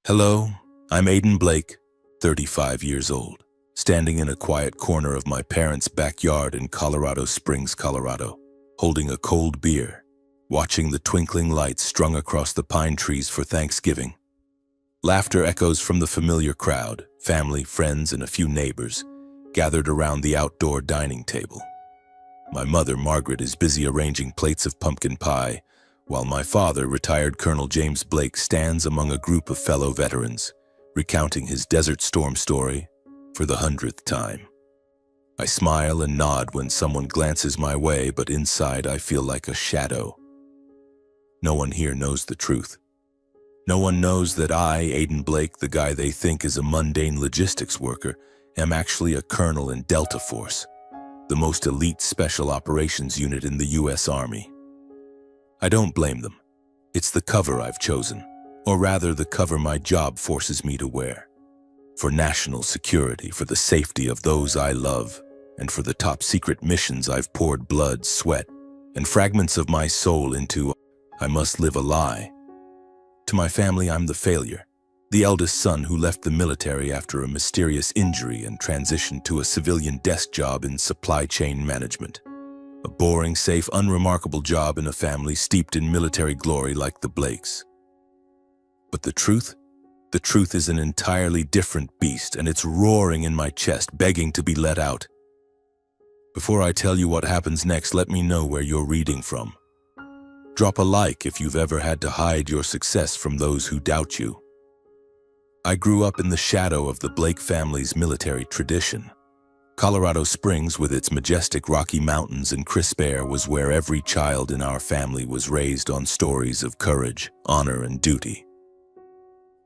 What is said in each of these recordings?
Hello, I'm Aiden Blake, 35 years old, standing in a quiet corner of my parents' backyard in Colorado Springs, Colorado, holding a cold beer, watching the twinkling lights strung across the pine trees for Thanksgiving. Laughter echoes from the familiar crowd, family, friends, and a few neighbors, gathered around the outdoor dining table. My mother, Margaret, is busy arranging plates of pumpkin pie, while my father, retired Colonel James Blake, stands among a group of fellow veterans, recounting his Desert Storm story for the 100th time. I smile and nod when someone glances my way, but inside I feel like a shadow. No one here knows the truth. No one knows that I, Aiden Blake, the guy they think is a mundane logistics worker, am actually a colonel in Delta Force, the most elite special operations unit in the U.S. Army. I don't blame them. It's the cover I've chosen, or rather the cover my job forces me to wear. For national security, for the safety of those I love, and for the top secret missions I've poured blood, sweat, and fragments of my soul into, I must live a lie. To my family, I'm the failure, the eldest son who left the military after a mysterious injury and transitioned to a civilian desk job in supply chain management. A boring, safe, unremarkable job in a family steeped in military glory like the Blakes. But the truth is an entirely different beast, and it's roaring in my chest, begging to be let out. Before I tell you what happens next, let me know where you're reading from. Drop a like if you've ever had to hide your success from those who doubt you. I grew up in the shadow of the Blake family's military tradition. Colorado Springs, with its majestic Rocky Mountains and crisp air, was where every child in our family was raised on stories of courage, honor, and duty.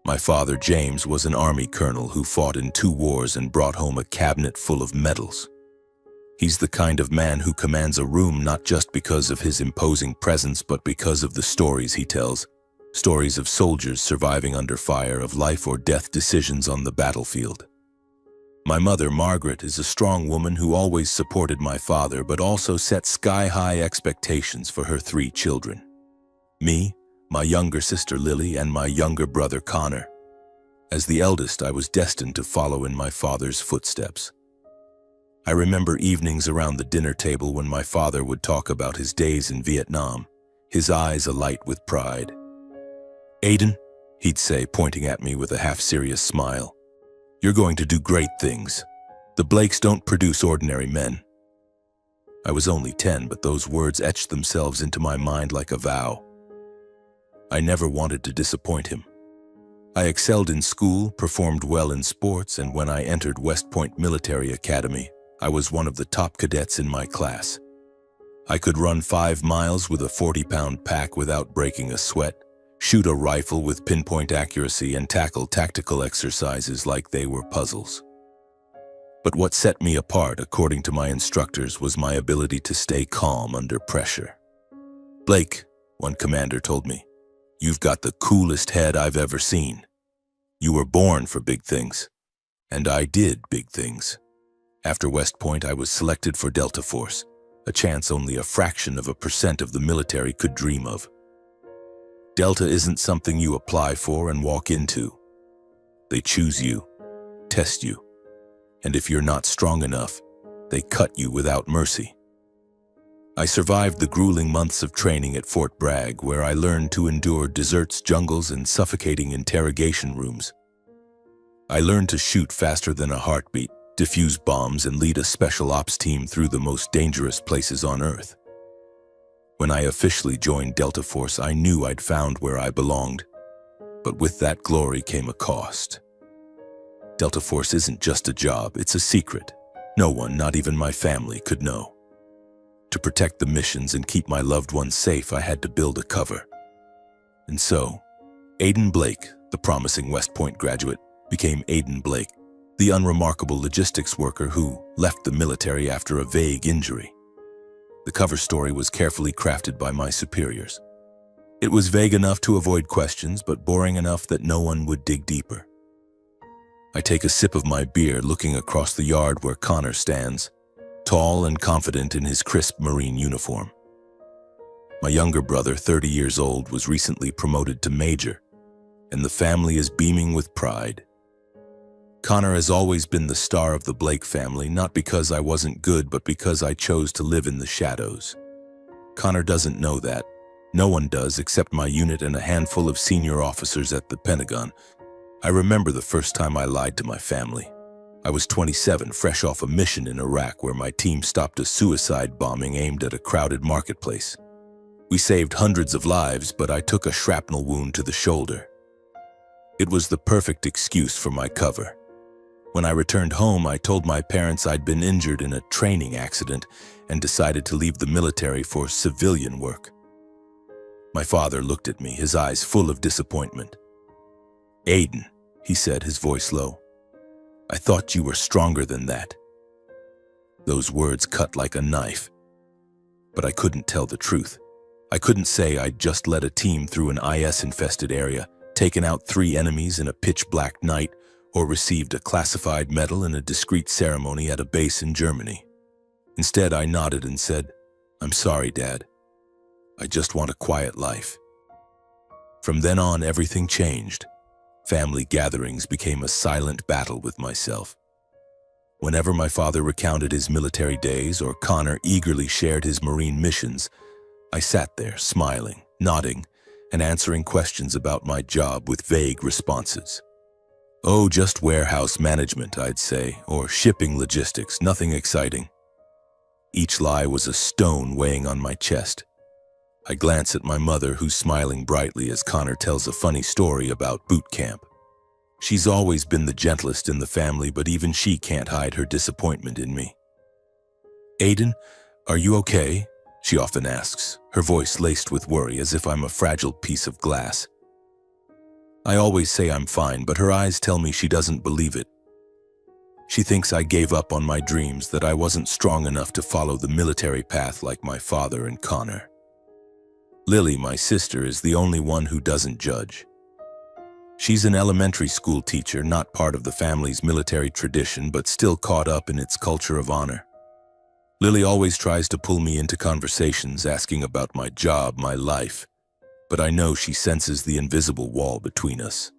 My father, James, was an Army colonel who fought in 2 wars and brought home a cabinet full of medals. He's the kind of man who commands a room not just because of his imposing presence, but because of the stories he tells. Stories of soldiers surviving under fire, of life or death decisions on the battlefield. My mother, Margaret, is a strong woman who always supported my father, but also set sky-high expectations for her 3 children. Me, my younger sister Lily, and my younger brother Connor. As the eldest, I was destined to follow in my father's footsteps. I remember evenings around the dinner table when my father would talk about his days in Vietnam, his eyes alight with pride. "Aiden," he'd say, pointing at me with a half-serious smile, "you're going to do great things. The Blakes don't produce ordinary men." I was only 10, but those words etched themselves into my mind like a vow. I never wanted to disappoint him. I excelled in school, performed well in sports, and when I entered West Point Military Academy, I was one of the top cadets in my class. I could run 5 miles with a 40-pound pack without breaking a sweat, shoot a rifle with pinpoint accuracy, and tackle tactical exercises like they were puzzles. But what set me apart, according to my instructors, was my ability to stay calm under pressure. "Blake," one commander told me, "you've got the coolest head I've ever seen. You were born for big things." And I did big things. After West Point, I was selected for Delta Force, a chance only a fraction of a percent of the military could dream of. Delta isn't something you apply for and walk into. They choose you, test you, and if you're not strong enough, they cut you without mercy. I survived the grueling months of training at Fort Bragg, where I learned to endure deserts, jungles, and suffocating interrogation rooms. I learned to shoot faster than a heartbeat, defuse bombs, and lead a special ops team through the most dangerous places on Earth. When I officially joined Delta Force, I knew I'd found where I belonged. But with that glory came a cost. Delta Force isn't just a job, it's a secret. No one, not even my family, could know. To protect the missions and keep my loved ones safe, I had to build a cover. And so, Aiden Blake, the promising West Point graduate, became Aiden Blake, the unremarkable logistics worker who left the military after a vague injury. The cover story was carefully crafted by my superiors. It was vague enough to avoid questions, but boring enough that no one would dig deeper. I take a sip of my beer, looking across the yard where Connor stands, tall and confident in his crisp Marine uniform. My younger brother, 30 years old, was recently promoted to major, and the family is beaming with pride. Connor has always been the star of the Blake family, not because I wasn't good, but because I chose to live in the shadows. Connor doesn't know that. No one does except my unit and a handful of senior officers at the Pentagon. I remember the first time I lied to my family. I was 27, fresh off a mission in Iraq where my team stopped a suicide bombing aimed at a crowded marketplace. We saved hundreds of lives, but I took a shrapnel wound to the shoulder. It was the perfect excuse for my cover. When I returned home, I told my parents I'd been injured in a training accident and decided to leave the military for civilian work. My father looked at me, his eyes full of disappointment. "Aiden," he said, his voice low, "I thought you were stronger than that." Those words cut like a knife. But I couldn't tell the truth. I couldn't say I'd just led a team through an IS-infested area, taken out 3 enemies in a pitch-black night, or received a classified medal in a discreet ceremony at a base in Germany. Instead, I nodded and said, "I'm sorry, Dad. I just want a quiet life." From then on, everything changed. Family gatherings became a silent battle with myself. Whenever my father recounted his military days or Connor eagerly shared his Marine missions, I sat there smiling, nodding, and answering questions about my job with vague responses. "Oh, just warehouse management," I'd say, or shipping logistics, nothing exciting. Each lie was a stone weighing on my chest. I glance at my mother, who's smiling brightly as Connor tells a funny story about boot camp. She's always been the gentlest in the family, but even she can't hide her disappointment in me. "Aiden, are you okay?" she often asks, her voice laced with worry, as if I'm a fragile piece of glass. I always say I'm fine, but her eyes tell me she doesn't believe it. She thinks I gave up on my dreams, that I wasn't strong enough to follow the military path like my father and Connor. Lily, my sister, is the only one who doesn't judge. She's an elementary school teacher, not part of the family's military tradition, but still caught up in its culture of honor. Lily always tries to pull me into conversations, asking about my job, my life, but I know she senses the invisible wall between us.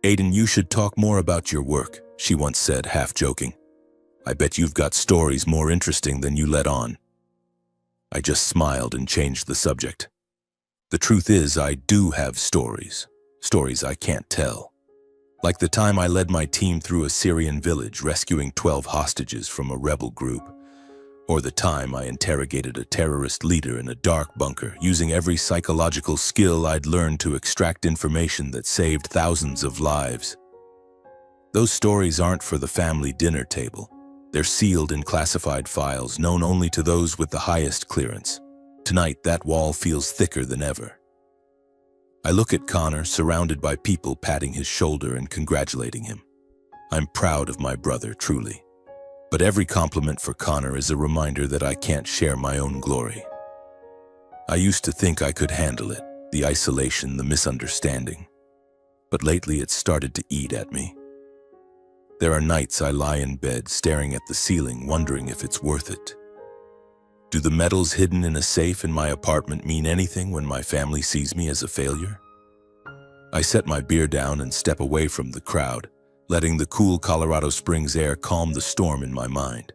"Aiden, you should talk more about your work," she once said, half joking. "I bet you've got stories more interesting than you let on." I just smiled and changed the subject. The truth is, I do have stories I can't tell. Like the time I led my team through a Syrian village, rescuing 12 hostages from a rebel group. Or the time I interrogated a terrorist leader in a dark bunker, using every psychological skill I'd learned to extract information that saved thousands of lives. Those stories aren't for the family dinner table. They're sealed in classified files, known only to those with the highest clearance. Tonight, that wall feels thicker than ever. I look at Connor, surrounded by people patting his shoulder and congratulating him. I'm proud of my brother, truly. But every compliment for Connor is a reminder that I can't share my own glory. I used to think I could handle it, the isolation, the misunderstanding. But lately it's started to eat at me. There are nights I lie in bed, staring at the ceiling, wondering if it's worth it. Do the medals hidden in a safe in my apartment mean anything when my family sees me as a failure? I set my beer down and step away from the crowd, letting the cool Colorado Springs air calm the storm in my mind.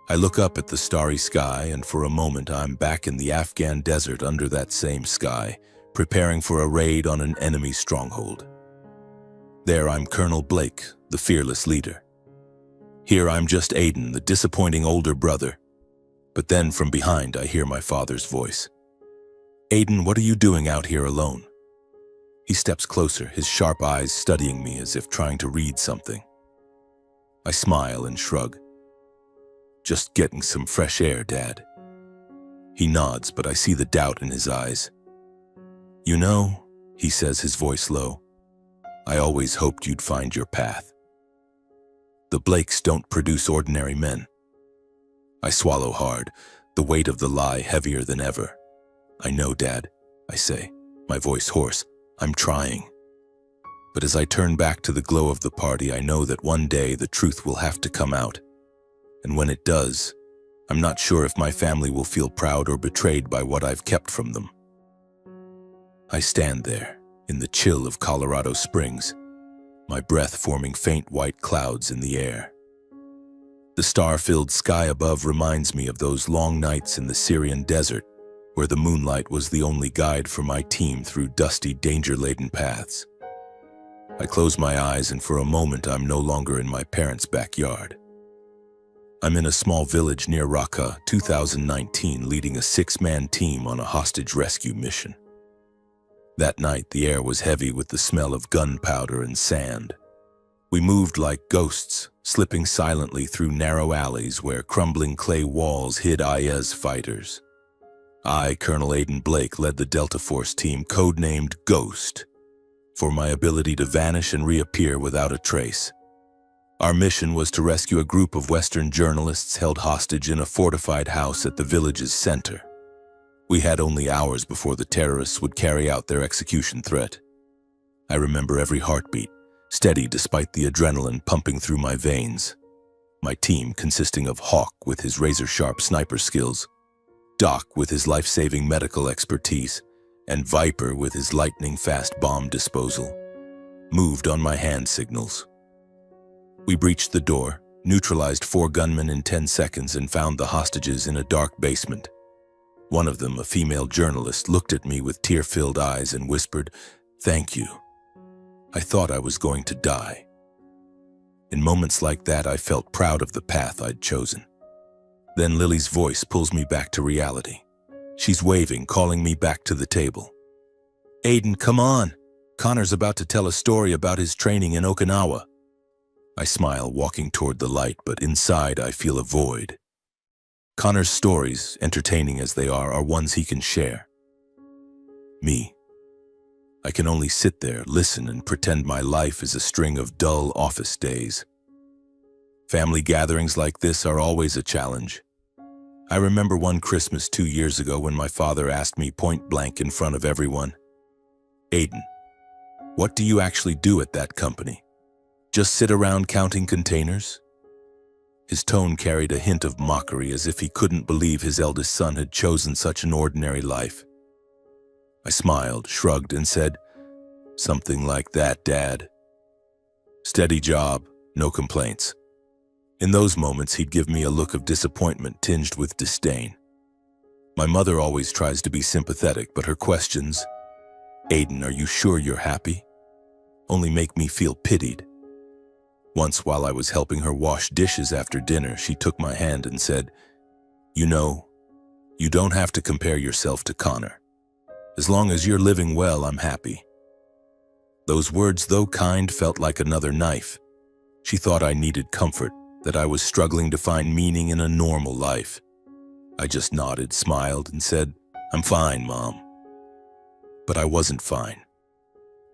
I look up at the starry sky, and for a moment I'm back in the Afghan desert under that same sky, preparing for a raid on an enemy stronghold. There I'm Colonel Blake, the fearless leader. Here I'm just Aiden, the disappointing older brother. But then from behind I hear my father's voice. "Aiden, what are you doing out here alone?" He steps closer, his sharp eyes studying me as if trying to read something. I smile and shrug. "Just getting some fresh air, Dad." He nods, but I see the doubt in his eyes. "You know," he says, his voice low, "I always hoped you'd find your path. The Blakes don't produce ordinary men." I swallow hard, the weight of the lie heavier than ever. "I know, Dad," I say, my voice hoarse. "I'm trying." But as I turn back to the glow of the party, I know that one day the truth will have to come out. And when it does, I'm not sure if my family will feel proud or betrayed by what I've kept from them. I stand there, in the chill of Colorado Springs, my breath forming faint white clouds in the air. The star-filled sky above reminds me of those long nights in the Syrian desert, where the moonlight was the only guide for my team through dusty, danger-laden paths. I close my eyes, and for a moment I'm no longer in my parents' backyard. I'm in a small village near Raqqa, 2019, leading a 6-man team on a hostage rescue mission. That night, the air was heavy with the smell of gunpowder and sand. We moved like ghosts, slipping silently through narrow alleys where crumbling clay walls hid IS fighters. I, Colonel Aiden Blake, led the Delta Force team, codenamed Ghost, for my ability to vanish and reappear without a trace. Our mission was to rescue a group of Western journalists held hostage in a fortified house at the village's center. We had only hours before the terrorists would carry out their execution threat. I remember every heartbeat, steady despite the adrenaline pumping through my veins. My team, consisting of Hawk with his razor-sharp sniper skills, Doc with his life-saving medical expertise, and Viper with his lightning-fast bomb disposal, moved on my hand signals. We breached the door, neutralized 4 gunmen in 10 seconds, and found the hostages in a dark basement. One of them, a female journalist, looked at me with tear-filled eyes and whispered, "Thank you." I thought I was going to die. In moments like that, I felt proud of the path I'd chosen. Then Lily's voice pulls me back to reality. She's waving, calling me back to the table. "Aiden, come on. Connor's about to tell a story about his training in Okinawa." I smile, walking toward the light, but inside I feel a void. Connor's stories, entertaining as they are ones he can share. Me. I can only sit there, listen, and pretend my life is a string of dull office days. Family gatherings like this are always a challenge. I remember one Christmas 2 years ago when my father asked me point blank in front of everyone, "Aiden, what do you actually do at that company? Just sit around counting containers?" His tone carried a hint of mockery, as if he couldn't believe his eldest son had chosen such an ordinary life. I smiled, shrugged, and said, "Something like that, Dad. Steady job, no complaints." In those moments, he'd give me a look of disappointment tinged with disdain. My mother always tries to be sympathetic, but her questions, "Aiden, are you sure you're happy?" only make me feel pitied. Once, while I was helping her wash dishes after dinner, she took my hand and said, "You know, you don't have to compare yourself to Connor. As long as you're living well, I'm happy." Those words, though kind, felt like another knife. She thought I needed comfort, that I was struggling to find meaning in a normal life. I just nodded, smiled, and said, "I'm fine, Mom." But I wasn't fine.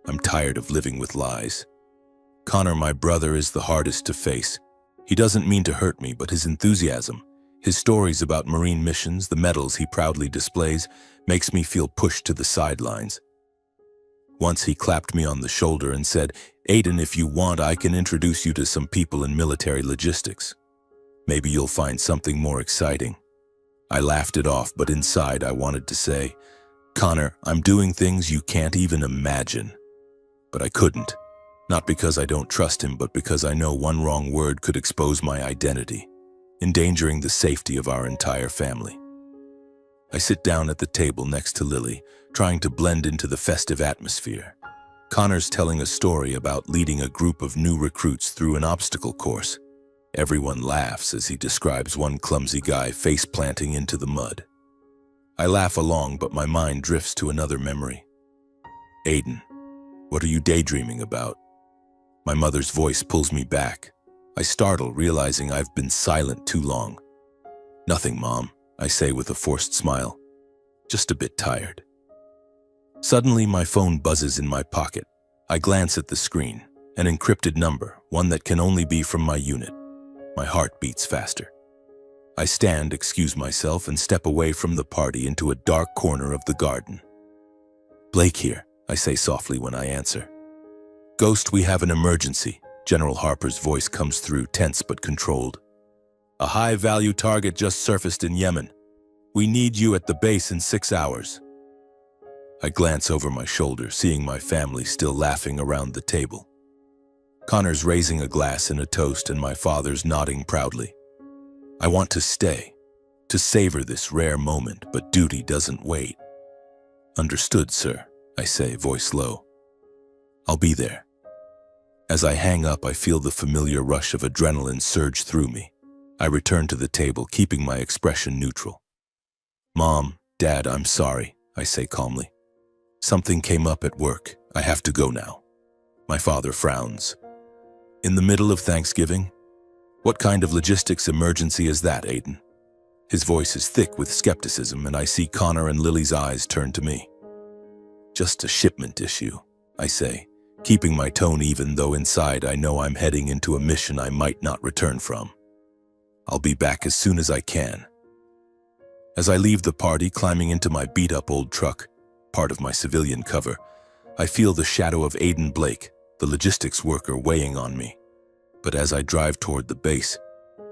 I'm tired of living with lies. Connor, my brother, is the hardest to face. He doesn't mean to hurt me, but his enthusiasm, his stories about Marine missions, the medals he proudly displays, makes me feel pushed to the sidelines. Once he clapped me on the shoulder and said, "Aiden, if you want, I can introduce you to some people in military logistics. Maybe you'll find something more exciting." I laughed it off, but inside I wanted to say, "Connor, I'm doing things you can't even imagine." But I couldn't. Not because I don't trust him, but because I know one wrong word could expose my identity, endangering the safety of our entire family. I sit down at the table next to Lily, trying to blend into the festive atmosphere. Connor's telling a story about leading a group of new recruits through an obstacle course. Everyone laughs as he describes one clumsy guy face-planting into the mud. I laugh along, but my mind drifts to another memory. "Aiden, what are you daydreaming about?" My mother's voice pulls me back. I startle, realizing I've been silent too long. "Nothing, Mom," I say with a forced smile. "Just a bit tired." Suddenly, my phone buzzes in my pocket. I glance at the screen. An encrypted number, one that can only be from my unit. My heart beats faster. I stand, excuse myself, and step away from the party into a dark corner of the garden. "Blake here," I say softly when I answer. "Ghost, we have an emergency." General Harper's voice comes through, tense but controlled. "A high-value target just surfaced in Yemen. We need you at the base in 6 hours." I glance over my shoulder, seeing my family still laughing around the table. Connor's raising a glass in a toast and my father's nodding proudly. I want to stay, to savor this rare moment, but duty doesn't wait. Understood, sir, I say, voice low. I'll be there. As I hang up, I feel the familiar rush of adrenaline surge through me. I return to the table, keeping my expression neutral. Mom, Dad, I'm sorry, I say calmly. Something came up at work. I have to go now. My father frowns. In the middle of Thanksgiving? What kind of logistics emergency is that, Aiden? His voice is thick with skepticism, and I see Connor and Lily's eyes turn to me. Just a shipment issue, I say, keeping my tone even though inside I know I'm heading into a mission I might not return from. I'll be back as soon as I can. As I leave the party, climbing into my beat-up old truck, part of my civilian cover, I feel the shadow of Aiden Blake, the logistics worker, weighing on me. But as I drive toward the base,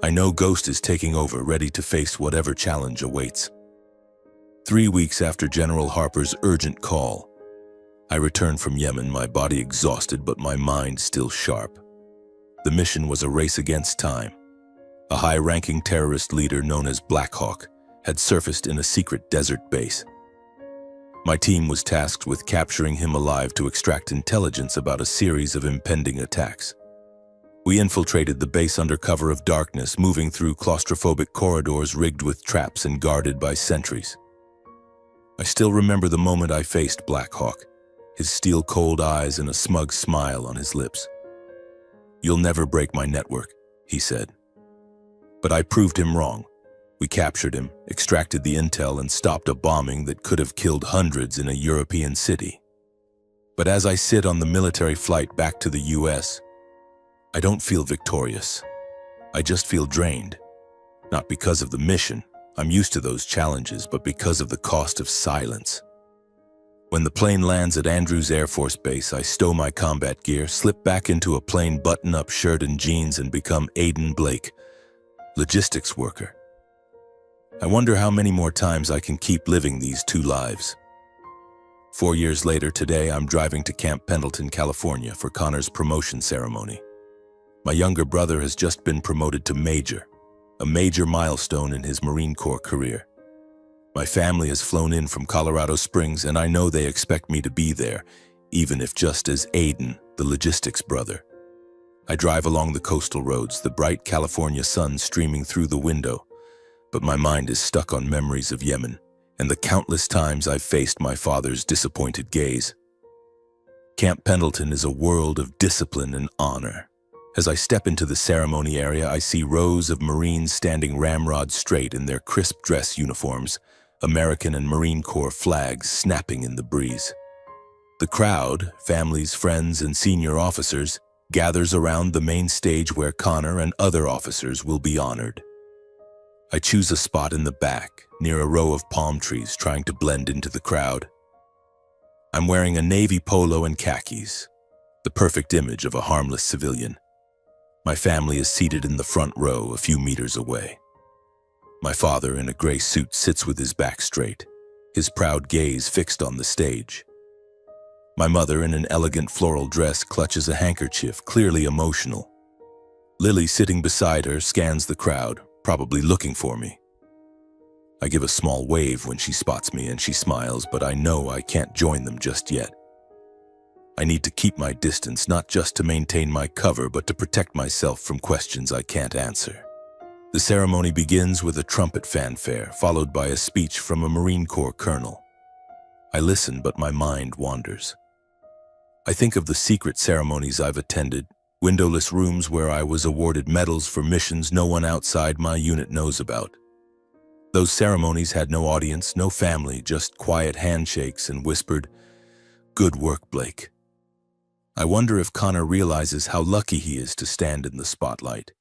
I know Ghost is taking over, ready to face whatever challenge awaits. 3 weeks after General Harper's urgent call, I return from Yemen, my body exhausted but my mind still sharp. The mission was a race against time. A high-ranking terrorist leader known as Black Hawk had surfaced in a secret desert base. My team was tasked with capturing him alive to extract intelligence about a series of impending attacks. We infiltrated the base under cover of darkness, moving through claustrophobic corridors rigged with traps and guarded by sentries. I still remember the moment I faced Black Hawk, his steel-cold eyes and a smug smile on his lips. "You'll never break my network," he said. But I proved him wrong. We captured him, extracted the intel, and stopped a bombing that could have killed hundreds in a European city. But as I sit on the military flight back to the US, I don't feel victorious. I just feel drained. Not because of the mission, I'm used to those challenges, but because of the cost of silence. When the plane lands at Andrews Air Force Base, I stow my combat gear, slip back into a plain button-up shirt and jeans, and become Aiden Blake, logistics worker. I wonder how many more times I can keep living these two lives. 4 years later today, I'm driving to Camp Pendleton, California for Connor's promotion ceremony. My younger brother has just been promoted to Major, a major milestone in his Marine Corps career. My family has flown in from Colorado Springs, and I know they expect me to be there, even if just as Aiden, the logistics brother. I drive along the coastal roads, the bright California sun streaming through the window, but my mind is stuck on memories of Yemen and the countless times I've faced my father's disappointed gaze. Camp Pendleton is a world of discipline and honor. As I step into the ceremony area, I see rows of Marines standing ramrod straight in their crisp dress uniforms, American and Marine Corps flags snapping in the breeze. The crowd, families, friends, and senior officers, gathers around the main stage where Connor and other officers will be honored. I choose a spot in the back, near a row of palm trees, trying to blend into the crowd. I'm wearing a navy polo and khakis, the perfect image of a harmless civilian. My family is seated in the front row, a few meters away. My father, in a gray suit, sits with his back straight, his proud gaze fixed on the stage. My mother, in an elegant floral dress, clutches a handkerchief, clearly emotional. Lily, sitting beside her, scans the crowd, probably looking for me. I give a small wave when she spots me and she smiles, but I know I can't join them just yet. I need to keep my distance, not just to maintain my cover, but to protect myself from questions I can't answer. The ceremony begins with a trumpet fanfare, followed by a speech from a Marine Corps colonel. I listen, but my mind wanders. I think of the secret ceremonies I've attended, windowless rooms where I was awarded medals for missions no one outside my unit knows about. Those ceremonies had no audience, no family, just quiet handshakes and whispered, "Good work, Blake." I wonder if Connor realizes how lucky he is to stand in the spotlight,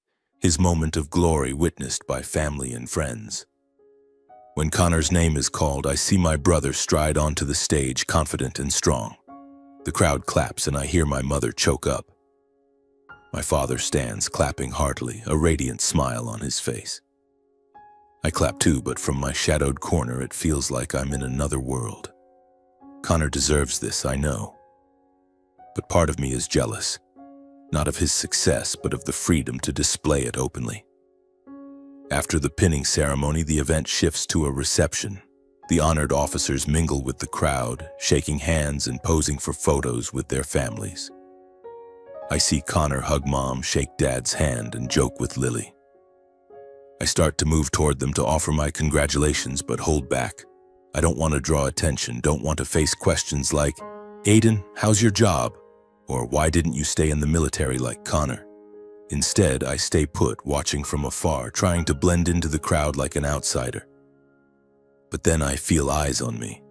his moment of glory witnessed by family and friends. When Connor's name is called, I see my brother stride onto the stage, confident and strong. The crowd claps and I hear my mother choke up. My father stands, clapping heartily, a radiant smile on his face. I clap too, but from my shadowed corner it feels like I'm in another world. Connor deserves this, I know. But part of me is jealous. Not of his success, but of the freedom to display it openly. After the pinning ceremony, the event shifts to a reception. The honored officers mingle with the crowd, shaking hands and posing for photos with their families. I see Connor hug Mom, shake Dad's hand, and joke with Lily. I start to move toward them to offer my congratulations, but hold back. I don't want to draw attention, don't want to face questions like, "Aiden, how's your job?" Or "Why didn't you stay in the military like Connor?" Instead, I stay put, watching from afar, trying to blend into the crowd like an outsider. But then I feel eyes on me.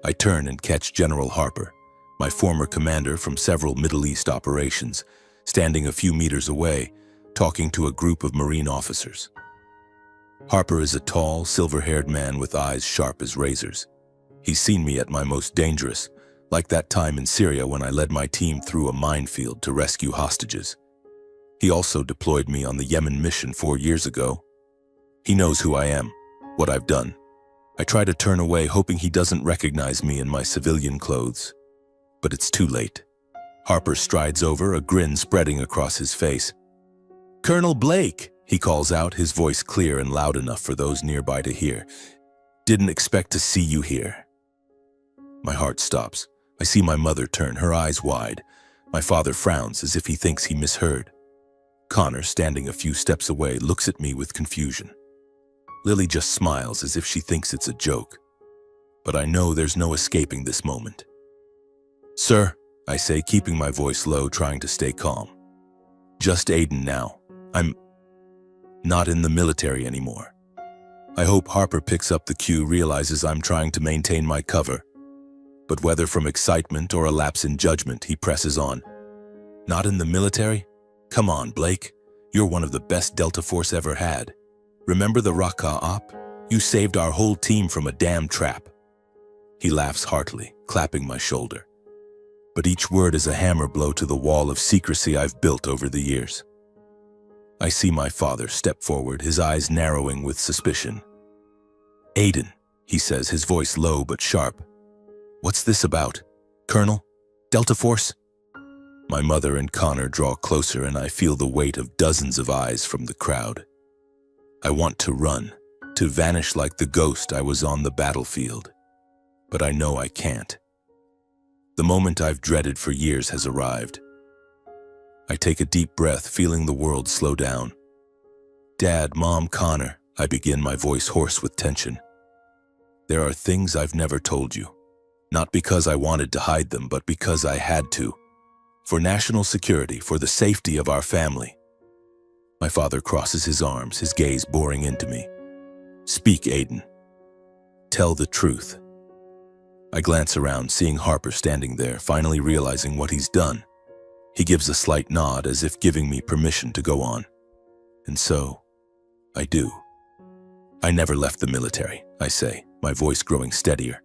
I turn and catch General Harper, my former commander from several Middle East operations, standing a few meters away, talking to a group of Marine officers. Harper is a tall, silver-haired man with eyes sharp as razors. He's seen me at my most dangerous, like that time in Syria when I led my team through a minefield to rescue hostages. He also deployed me on the Yemen mission 4 years ago. He knows who I am, what I've done. I try to turn away, hoping he doesn't recognize me in my civilian clothes. But it's too late. Harper strides over, a grin spreading across his face. "Colonel Blake," he calls out, his voice clear and loud enough for those nearby to hear. "Didn't expect to see you here." My heart stops. I see my mother turn, her eyes wide. My father frowns as if he thinks he misheard. Connor, standing a few steps away, looks at me with confusion. Lily just smiles as if she thinks it's a joke. But I know there's no escaping this moment. "Sir," I say, keeping my voice low, trying to stay calm. "Just Aiden now. I'm not in the military anymore." I hope Harper picks up the cue, realizes I'm trying to maintain my cover. But whether from excitement or a lapse in judgment, he presses on. "Not in the military? Come on, Blake. You're one of the best Delta Force ever had. Remember the Raqqa op? You saved our whole team from a damn trap." He laughs heartily, clapping my shoulder. But each word is a hammer blow to the wall of secrecy I've built over the years. I see my father step forward, his eyes narrowing with suspicion. "Aiden," he says, his voice low but sharp. "What's this about? Colonel? Delta Force?" My mother and Connor draw closer, and I feel the weight of dozens of eyes from the crowd. I want to run, to vanish like the ghost I was on the battlefield. But I know I can't. The moment I've dreaded for years has arrived. I take a deep breath, feeling the world slow down. "Dad, Mom, Connor," I begin, my voice hoarse with tension. "There are things I've never told you. Not because I wanted to hide them, but because I had to. For national security, for the safety of our family." My father crosses his arms, his gaze boring into me. "Speak, Aiden. Tell the truth." I glance around, seeing Harper standing there, finally realizing what he's done. He gives a slight nod, as if giving me permission to go on. And so, I do. "I never left the military," I say, my voice growing steadier.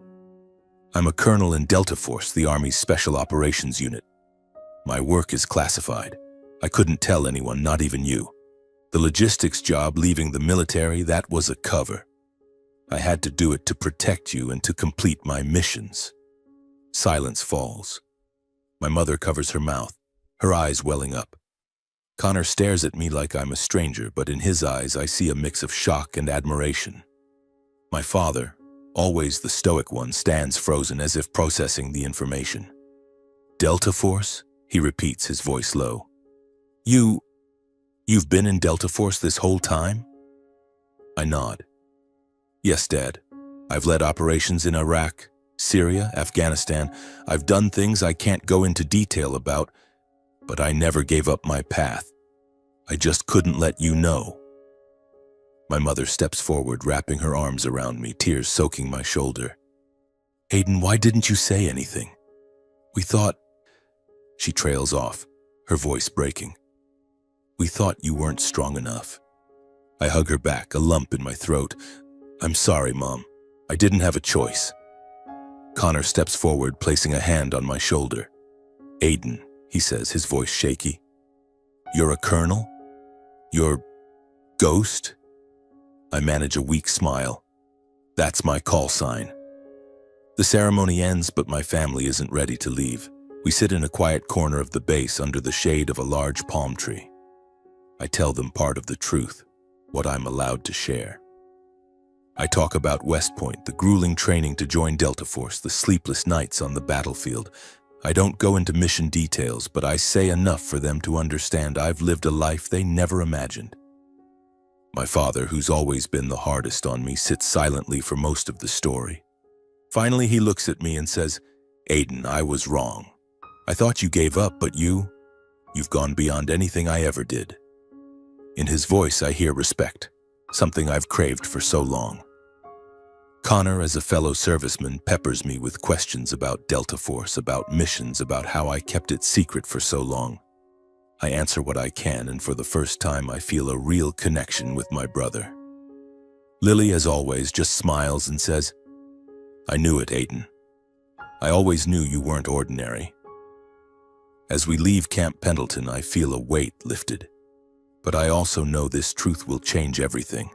"I'm a colonel in Delta Force, the Army's Special Operations Unit. My work is classified. I couldn't tell anyone, not even you. The logistics job, leaving the military, that was a cover. I had to do it to protect you and to complete my missions." Silence falls. My mother covers her mouth, her eyes welling up. Connor stares at me like I'm a stranger, but in his eyes I see a mix of shock and admiration. My father, always the stoic one, stands frozen as if processing the information. "Delta Force?" he repeats, his voice low. You've been in Delta Force this whole time?" I nod. "Yes, Dad. I've led operations in Iraq, Syria, Afghanistan. I've done things I can't go into detail about, but I never gave up my path. I just couldn't let you know." My mother steps forward, wrapping her arms around me, tears soaking my shoulder. "Aiden, why didn't you say anything? We thought—" She trails off, her voice breaking. "We thought you weren't strong enough." I hug her back, a lump in my throat. "I'm sorry, Mom. I didn't have a choice." Connor steps forward, placing a hand on my shoulder. "Aiden," he says, his voice shaky. "You're a colonel? You're Ghost?" I manage a weak smile. "That's my call sign." The ceremony ends, but my family isn't ready to leave. We sit in a quiet corner of the base under the shade of a large palm tree. I tell them part of the truth, what I'm allowed to share. I talk about West Point, the grueling training to join Delta Force, the sleepless nights on the battlefield. I don't go into mission details, but I say enough for them to understand I've lived a life they never imagined. My father, who's always been the hardest on me, sits silently for most of the story. Finally, he looks at me and says, "Aiden, I was wrong. I thought you gave up, but you've gone beyond anything I ever did." In his voice, I hear respect, something I've craved for so long. Connor, as a fellow serviceman, peppers me with questions about Delta Force, about missions, about how I kept it secret for so long. I answer what I can, and for the first time, I feel a real connection with my brother. Lily, as always, just smiles and says, "I knew it, Aiden. I always knew you weren't ordinary." As we leave Camp Pendleton, I feel a weight lifted. But I also know this truth will change everything.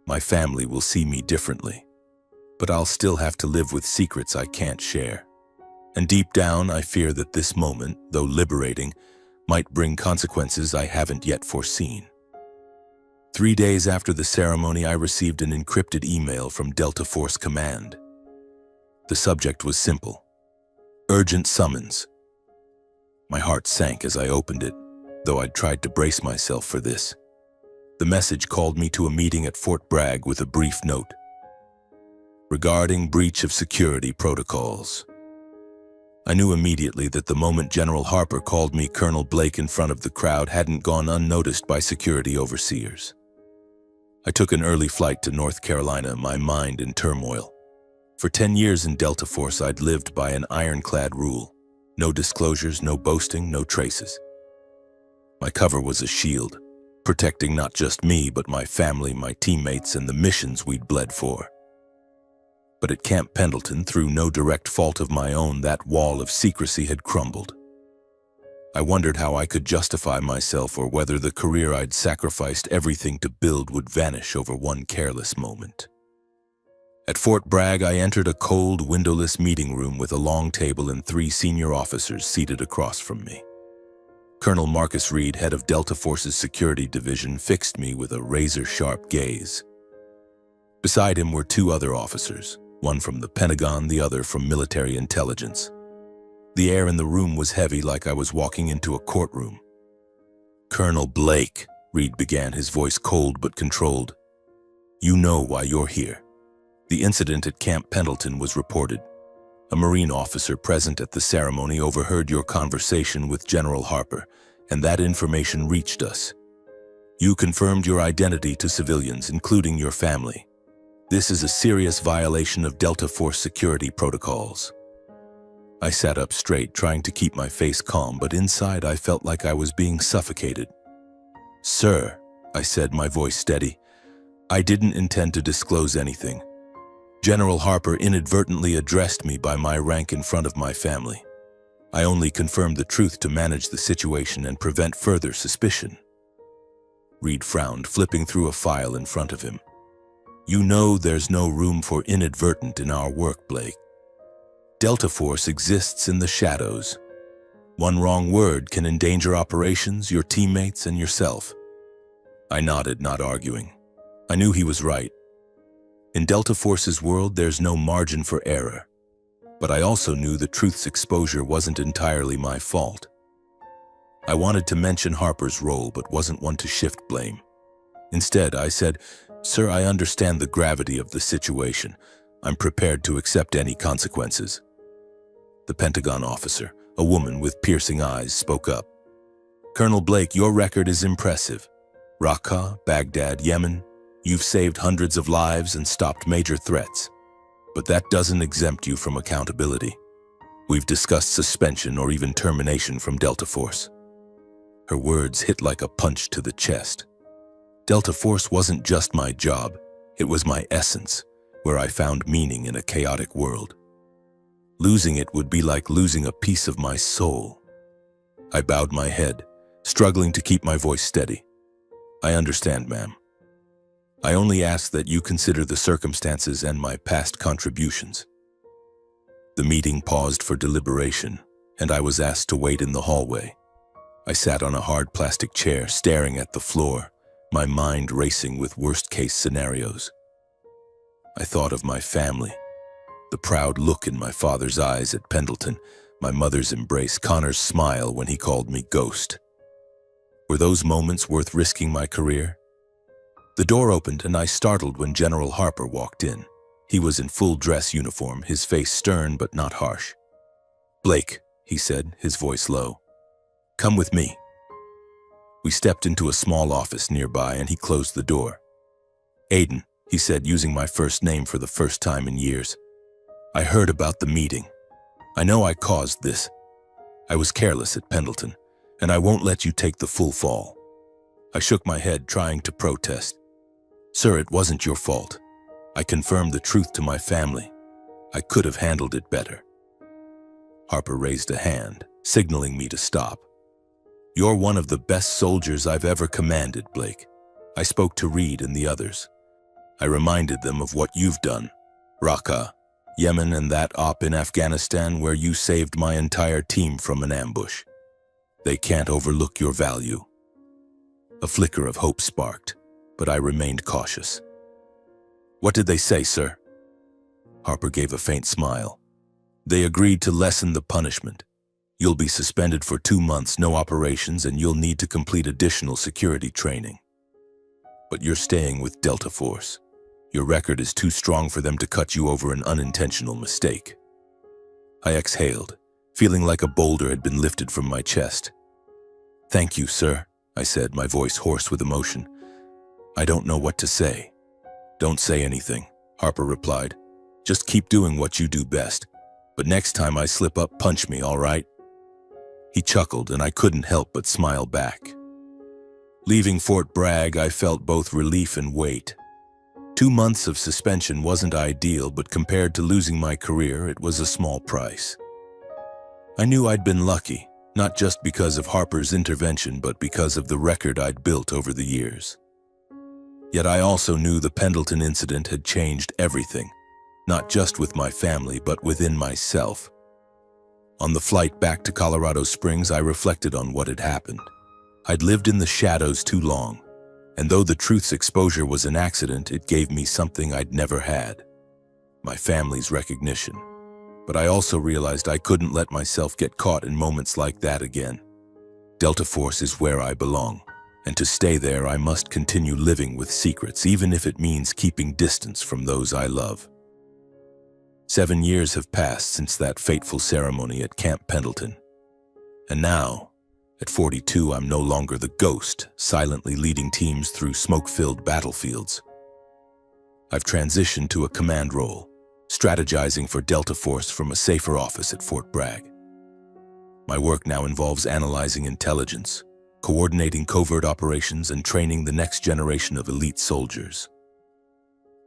My family will see me differently, but I'll still have to live with secrets I can't share. And deep down, I fear that this moment, though liberating, might bring consequences I haven't yet foreseen. 3 days after the ceremony, I received an encrypted email from Delta Force Command. The subject was simple: urgent summons. My heart sank as I opened it, though I'd tried to brace myself for this. The message called me to a meeting at Fort Bragg with a brief note regarding breach of security protocols. I knew immediately that the moment General Harper called me Colonel Blake in front of the crowd hadn't gone unnoticed by security overseers. I took an early flight to North Carolina, my mind in turmoil. For 10 years in Delta Force, I'd lived by an ironclad rule: no disclosures, no boasting, no traces. My cover was a shield, protecting not just me, but my family, my teammates, and the missions we'd bled for. But at Camp Pendleton, through no direct fault of my own, that wall of secrecy had crumbled. I wondered how I could justify myself, or whether the career I'd sacrificed everything to build would vanish over one careless moment. At Fort Bragg, I entered a cold, windowless meeting room with a long table and 3 senior officers seated across from me. Colonel Marcus Reed, head of Delta Force's security division, fixed me with a razor-sharp gaze. Beside him were 2 other officers, one from the Pentagon, the other from military intelligence. The air in the room was heavy, like I was walking into a courtroom. "Colonel Blake," Reed began, his voice cold but controlled, "you know why you're here. The incident at Camp Pendleton was reported. A Marine officer present at the ceremony overheard your conversation with General Harper, and that information reached us. You confirmed your identity to civilians, including your family. This is a serious violation of Delta Force security protocols." I sat up straight, trying to keep my face calm, but inside I felt like I was being suffocated. "Sir," I said, my voice steady, "I didn't intend to disclose anything. General Harper inadvertently addressed me by my rank in front of my family. I only confirmed the truth to manage the situation and prevent further suspicion." Reed frowned, flipping through a file in front of him. "You know there's no room for inadvertent in our work, Blake. Delta Force exists in the shadows. One wrong word can endanger operations, your teammates, and yourself." I nodded, not arguing. I knew he was right. In Delta Force's world, there's no margin for error. But I also knew the truth's exposure wasn't entirely my fault. I wanted to mention Harper's role, but wasn't one to shift blame. Instead, I said, "Sir, I understand the gravity of the situation. I'm prepared to accept any consequences." The Pentagon officer, a woman with piercing eyes, spoke up. "Colonel Blake, your record is impressive. Raqqa, Baghdad, Yemen. You've saved hundreds of lives and stopped major threats. But that doesn't exempt you from accountability. We've discussed suspension or even termination from Delta Force." Her words hit like a punch to the chest. Delta Force wasn't just my job, it was my essence, where I found meaning in a chaotic world. Losing it would be like losing a piece of my soul. I bowed my head, struggling to keep my voice steady. "I understand, ma'am. I only ask that you consider the circumstances and my past contributions." The meeting paused for deliberation, and I was asked to wait in the hallway. I sat on a hard plastic chair, staring at the floor, my mind racing with worst-case scenarios. I thought of my family, the proud look in my father's eyes at Pendleton, my mother's embrace, Connor's smile when he called me Ghost. Were those moments worth risking my career? The door opened and I startled when General Harper walked in. He was in full dress uniform, his face stern but not harsh. "Blake," he said, his voice low. "Come with me." We stepped into a small office nearby and he closed the door. "Aiden," he said, using my first name for the first time in years. "I heard about the meeting. I know I caused this. I was careless at Pendleton, and I won't let you take the full fall." I shook my head, trying to protest. "Sir, it wasn't your fault. I confirmed the truth to my family. I could have handled it better." Harper raised a hand, signaling me to stop. "You're one of the best soldiers I've ever commanded, Blake." I spoke to Reed and the others. I reminded them of what you've done. Raqqa, Yemen, and that op in Afghanistan where you saved my entire team from an ambush. They can't overlook your value. A flicker of hope sparked, but I remained cautious. "What did they say, sir?" Harper gave a faint smile. "They agreed to lessen the punishment. You'll be suspended for 2 months, no operations, and you'll need to complete additional security training. But you're staying with Delta Force. Your record is too strong for them to cut you over an unintentional mistake." I exhaled, feeling like a boulder had been lifted from my chest. "Thank you, sir," I said, my voice hoarse with emotion. "I don't know what to say." "Don't say anything," Harper replied. "Just keep doing what you do best. But next time I slip up, punch me, all right?" He chuckled, and I couldn't help but smile back. Leaving Fort Bragg, I felt both relief and weight. 2 months of suspension wasn't ideal, but compared to losing my career, it was a small price. I knew I'd been lucky, not just because of Harper's intervention, but because of the record I'd built over the years. Yet I also knew the Pendleton incident had changed everything, not just with my family, but within myself. On the flight back to Colorado Springs, I reflected on what had happened. I'd lived in the shadows too long, and though the truth's exposure was an accident, it gave me something I'd never had: my family's recognition. But I also realized I couldn't let myself get caught in moments like that again. Delta Force is where I belong, and to stay there I must continue living with secrets, even if it means keeping distance from those I love. 7 years have passed since that fateful ceremony at Camp Pendleton. And now, at 42, I'm no longer the ghost, silently leading teams through smoke-filled battlefields. I've transitioned to a command role, strategizing for Delta Force from a safer office at Fort Bragg. My work now involves analyzing intelligence, coordinating covert operations, and training the next generation of elite soldiers.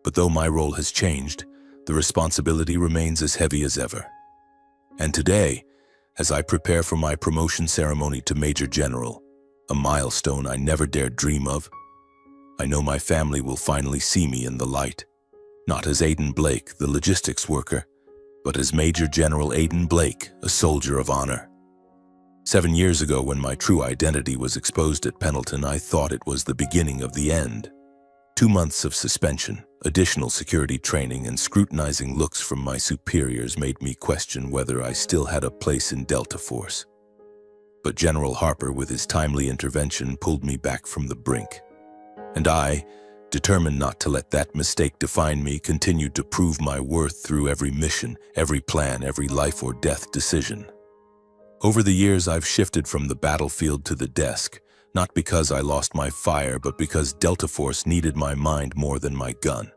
But though my role has changed, the responsibility remains as heavy as ever. And today, as I prepare for my promotion ceremony to Major General, a milestone I never dared dream of, I know my family will finally see me in the light. Not as Aiden Blake, the logistics worker, but as Major General Aiden Blake, a soldier of honor. 7 years ago, when my true identity was exposed at Pendleton, I thought it was the beginning of the end. 2 months of suspension, additional security training, and scrutinizing looks from my superiors made me question whether I still had a place in Delta Force. But General Harper, with his timely intervention, pulled me back from the brink. And I, determined not to let that mistake define me, continued to prove my worth through every mission, every plan, every life or death decision. Over the years, I've shifted from the battlefield to the desk, not because I lost my fire, but because Delta Force needed my mind more than my gun.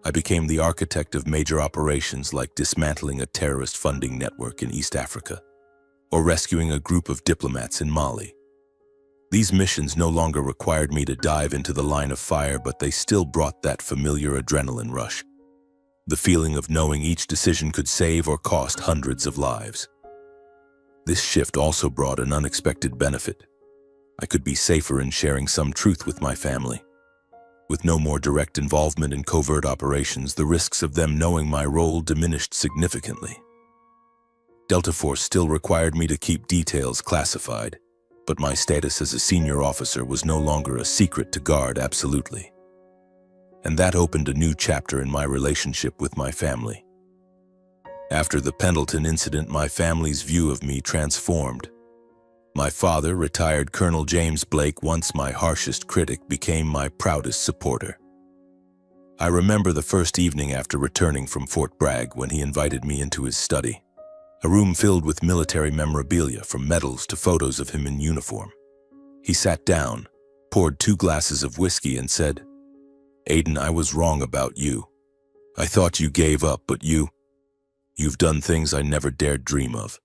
I became the architect of major operations like dismantling a terrorist funding network in East Africa, or rescuing a group of diplomats in Mali. These missions no longer required me to dive into the line of fire, but they still brought that familiar adrenaline rush. The feeling of knowing each decision could save or cost hundreds of lives. This shift also brought an unexpected benefit. I could be safer in sharing some truth with my family. With no more direct involvement in covert operations, the risks of them knowing my role diminished significantly. Delta Force still required me to keep details classified, but my status as a senior officer was no longer a secret to guard absolutely. And that opened a new chapter in my relationship with my family. After the Pendleton incident, my family's view of me transformed. My father, retired Colonel James Blake, once my harshest critic, became my proudest supporter. I remember the first evening after returning from Fort Bragg when he invited me into his study, a room filled with military memorabilia from medals to photos of him in uniform. He sat down, poured 2 glasses of whiskey and said, "Aiden, I was wrong about you. I thought you gave up, but you've done things I never dared dream of."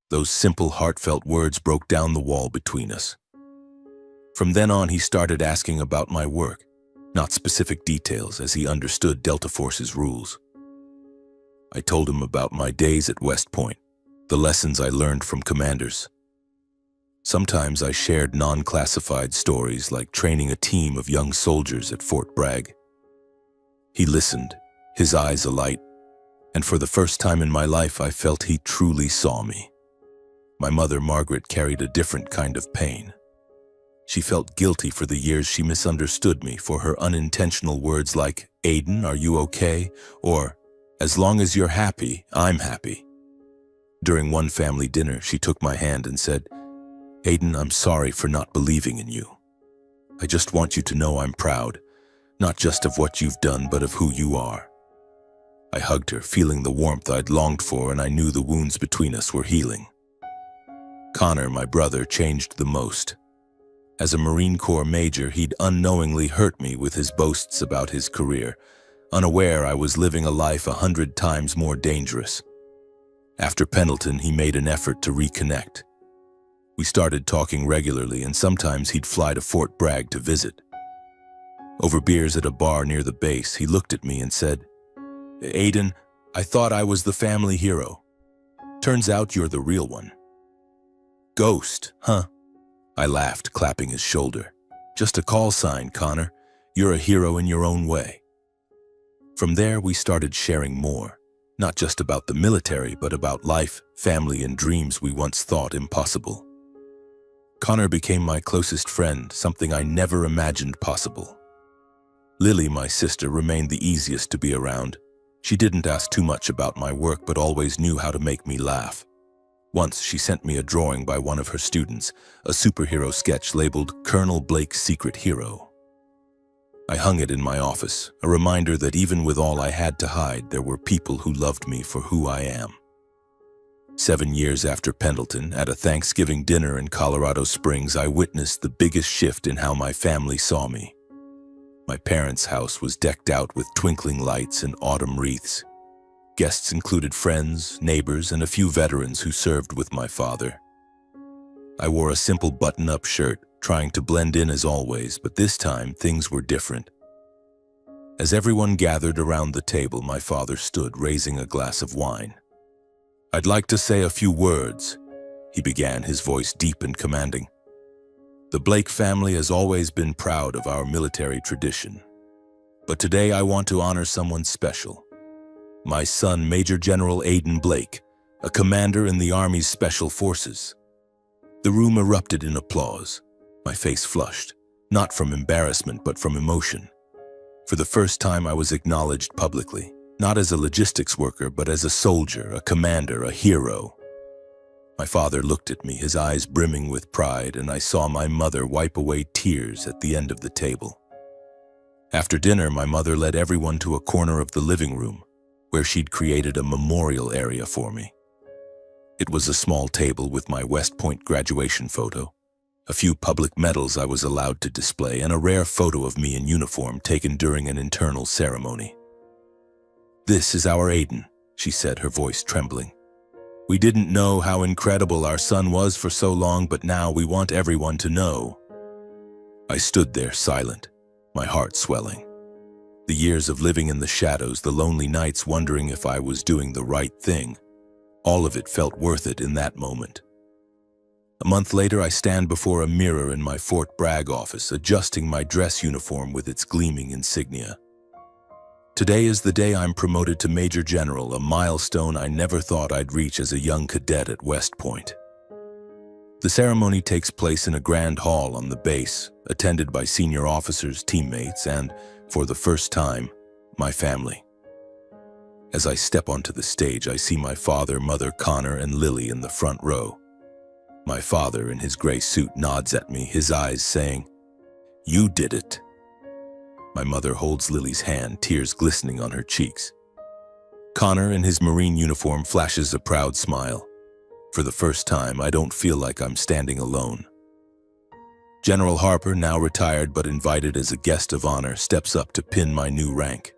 Those simple, heartfelt words broke down the wall between us. From then on, he started asking about my work, not specific details, as he understood Delta Force's rules. I told him about my days at West Point, the lessons I learned from commanders. Sometimes I shared non-classified stories like training a team of young soldiers at Fort Bragg. He listened, his eyes alight, and for the first time in my life I felt he truly saw me. My mother, Margaret, carried a different kind of pain. She felt guilty for the years she misunderstood me, for her unintentional words like, "Aiden, are you okay?" or, "As long as you're happy, I'm happy." During one family dinner, she took my hand and said, "Aiden, I'm sorry for not believing in you. I just want you to know I'm proud, not just of what you've done, but of who you are." I hugged her, feeling the warmth I'd longed for, and I knew the wounds between us were healing. Connor, my brother, changed the most. As a Marine Corps major, he'd unknowingly hurt me with his boasts about his career, unaware I was living a life 100 times more dangerous. After Pendleton, he made an effort to reconnect. We started talking regularly, and sometimes he'd fly to Fort Bragg to visit. Over beers at a bar near the base, he looked at me and said, "Aiden, I thought I was the family hero. Turns out you're the real one." "Ghost, huh?" I laughed, clapping his shoulder. "Just a call sign, Connor. You're a hero in your own way." From there, we started sharing more, not just about the military, but about life, family, and dreams we once thought impossible. Connor became my closest friend, something I never imagined possible. Lily, my sister, remained the easiest to be around. She didn't ask too much about my work, but always knew how to make me laugh. Once, she sent me a drawing by one of her students, a superhero sketch labeled Colonel Blake's Secret Hero. I hung it in my office, a reminder that even with all I had to hide, there were people who loved me for who I am. 7 years after Pendleton, at a Thanksgiving dinner in Colorado Springs, I witnessed the biggest shift in how my family saw me. My parents' house was decked out with twinkling lights and autumn wreaths. Guests included friends, neighbors, and a few veterans who served with my father. I wore a simple button-up shirt, trying to blend in as always, but this time things were different. As everyone gathered around the table, my father stood, raising a glass of wine. "I'd like to say a few words," he began, his voice deep and commanding. "The Blake family has always been proud of our military tradition. But today I want to honor someone special. My son, Major General Aiden Blake, a commander in the Army's Special Forces." The room erupted in applause. My face flushed, not from embarrassment but from emotion. For the first time I was acknowledged publicly, not as a logistics worker but as a soldier, a commander, a hero. My father looked at me, his eyes brimming with pride, and I saw my mother wipe away tears at the end of the table. After dinner, my mother led everyone to a corner of the living room, where she'd created a memorial area for me. It was a small table with my West Point graduation photo, a few public medals I was allowed to display, and a rare photo of me in uniform taken during an internal ceremony. "This is our Aiden," she said, her voice trembling. "We didn't know how incredible our son was for so long, but now we want everyone to know." I stood there silent, my heart swelling. The years of living in the shadows, the lonely nights wondering if I was doing the right thing, all of it felt worth it in that moment. A month later, I stand before a mirror in my Fort Bragg office, adjusting my dress uniform with its gleaming insignia. Today is the day I'm promoted to Major General, a milestone I never thought I'd reach as a young cadet at West Point. The ceremony takes place in a grand hall on the base, attended by senior officers, teammates, and, for the first time, my family. As I step onto the stage, I see my father, mother, Connor, and Lily in the front row. My father, in his gray suit, nods at me, his eyes saying, "You did it." My mother holds Lily's hand, tears glistening on her cheeks. Connor, in his Marine uniform, flashes a proud smile. For the first time, I don't feel like I'm standing alone. General Harper, now retired but invited as a guest of honor, steps up to pin my new rank.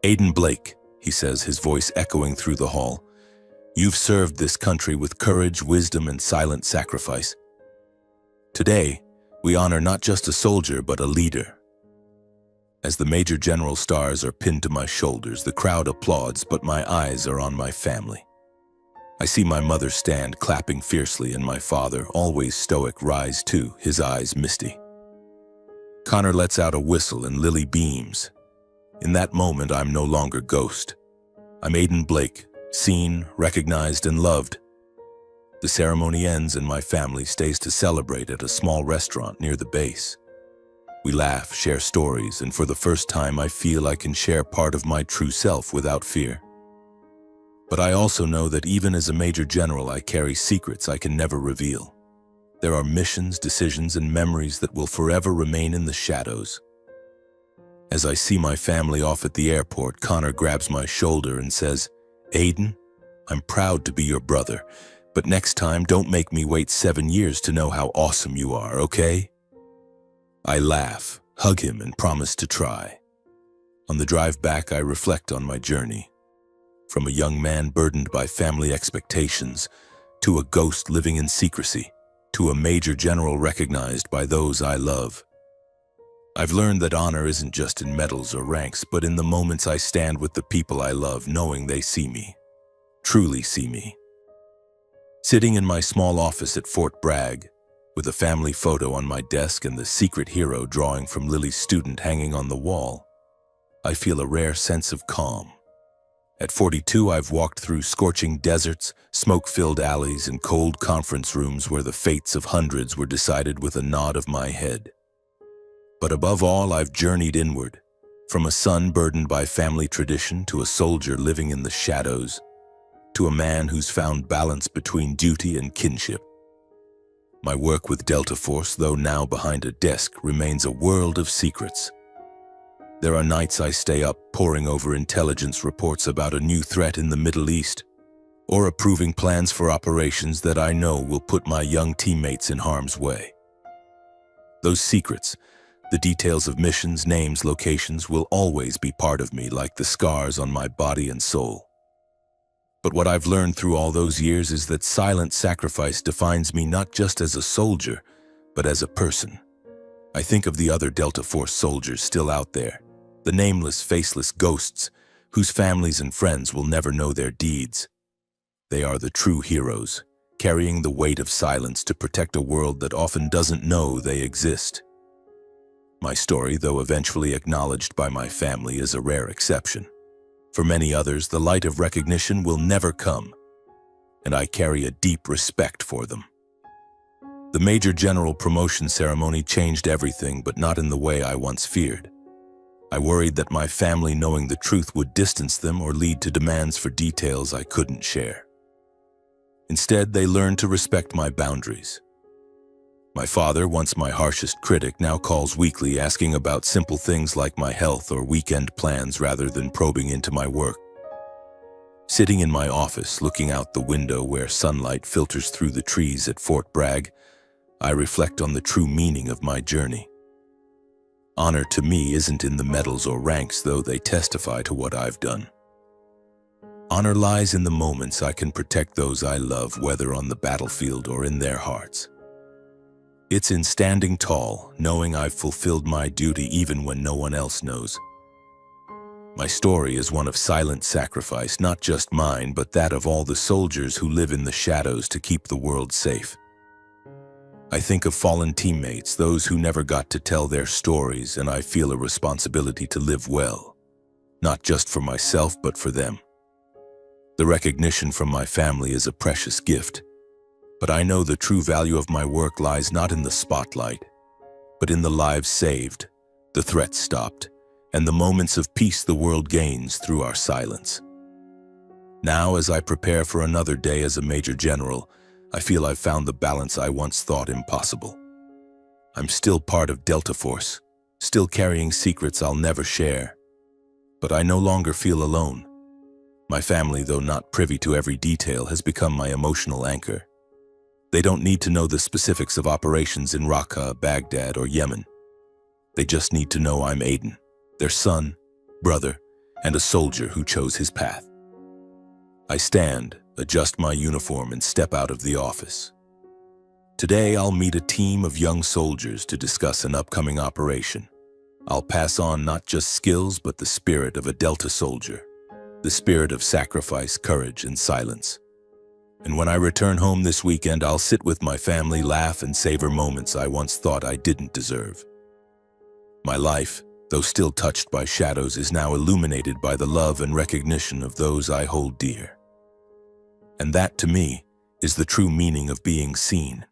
"Aiden Blake," he says, his voice echoing through the hall, "you've served this country with courage, wisdom, and silent sacrifice. Today, we honor not just a soldier, but a leader." As the Major General stars are pinned to my shoulders, the crowd applauds, but my eyes are on my family. I see my mother stand, clapping fiercely, and my father, always stoic, rise too, his eyes misty. Connor lets out a whistle and Lily beams. In that moment, I'm no longer Ghost. I'm Aiden Blake, seen, recognized, and loved. The ceremony ends and my family stays to celebrate at a small restaurant near the base. We laugh, share stories, and for the first time I feel I can share part of my true self without fear. But I also know that even as a Major General, I carry secrets I can never reveal. There are missions, decisions, and memories that will forever remain in the shadows. As I see my family off at the airport, Connor grabs my shoulder and says, "Aiden, I'm proud to be your brother, but next time don't make me wait 7 years to know how awesome you are, okay?" I laugh, hug him, and promise to try. On the drive back, I reflect on my journey. From a young man burdened by family expectations, to a ghost living in secrecy, to a Major General recognized by those I love. I've learned that honor isn't just in medals or ranks, but in the moments I stand with the people I love, knowing they see me, truly see me. Sitting in my small office at Fort Bragg, with a family photo on my desk and the secret hero drawing from Lily's student hanging on the wall, I feel a rare sense of calm. At 42, I've walked through scorching deserts, smoke-filled alleys, and cold conference rooms where the fates of hundreds were decided with a nod of my head. But above all, I've journeyed inward, from a son burdened by family tradition to a soldier living in the shadows, to a man who's found balance between duty and kinship. My work with Delta Force, though now behind a desk, remains a world of secrets. There are nights I stay up poring over intelligence reports about a new threat in the Middle East, or approving plans for operations that I know will put my young teammates in harm's way. Those secrets, the details of missions, names, locations, will always be part of me, like the scars on my body and soul. But what I've learned through all those years is that silent sacrifice defines me not just as a soldier, but as a person. I think of the other Delta Force soldiers still out there, the nameless, faceless ghosts whose families and friends will never know their deeds. They are the true heroes, carrying the weight of silence to protect a world that often doesn't know they exist. My story, though eventually acknowledged by my family, is a rare exception. For many others, the light of recognition will never come, and I carry a deep respect for them. The Major General promotion ceremony changed everything, but not in the way I once feared. I worried that my family knowing the truth would distance them or lead to demands for details I couldn't share. Instead, they learned to respect my boundaries. My father, once my harshest critic, now calls weekly, asking about simple things like my health or weekend plans rather than probing into my work. Sitting in my office, looking out the window where sunlight filters through the trees at Fort Bragg, I reflect on the true meaning of my journey. Honor to me isn't in the medals or ranks, though they testify to what I've done. Honor lies in the moments I can protect those I love, whether on the battlefield or in their hearts. It's in standing tall, knowing I've fulfilled my duty even when no one else knows. My story is one of silent sacrifice, not just mine, but that of all the soldiers who live in the shadows to keep the world safe. I think of fallen teammates, those who never got to tell their stories, and I feel a responsibility to live well, not just for myself but for them. The recognition from my family is a precious gift, but I know the true value of my work lies not in the spotlight, but in the lives saved, the threats stopped, and the moments of peace the world gains through our silence. Now, as I prepare for another day as a Major General, I feel I've found the balance I once thought impossible. I'm still part of Delta Force, still carrying secrets I'll never share. But I no longer feel alone. My family, though not privy to every detail, has become my emotional anchor. They don't need to know the specifics of operations in Raqqa, Baghdad, or Yemen. They just need to know I'm Aiden, their son, brother, and a soldier who chose his path. I stand, adjust my uniform, and step out of the office. Today, I'll meet a team of young soldiers to discuss an upcoming operation. I'll pass on not just skills, but the spirit of a Delta soldier, the spirit of sacrifice, courage, and silence. And when I return home this weekend, I'll sit with my family, laugh, and savor moments I once thought I didn't deserve. My life, though still touched by shadows, is now illuminated by the love and recognition of those I hold dear. And that, to me, is the true meaning of being seen.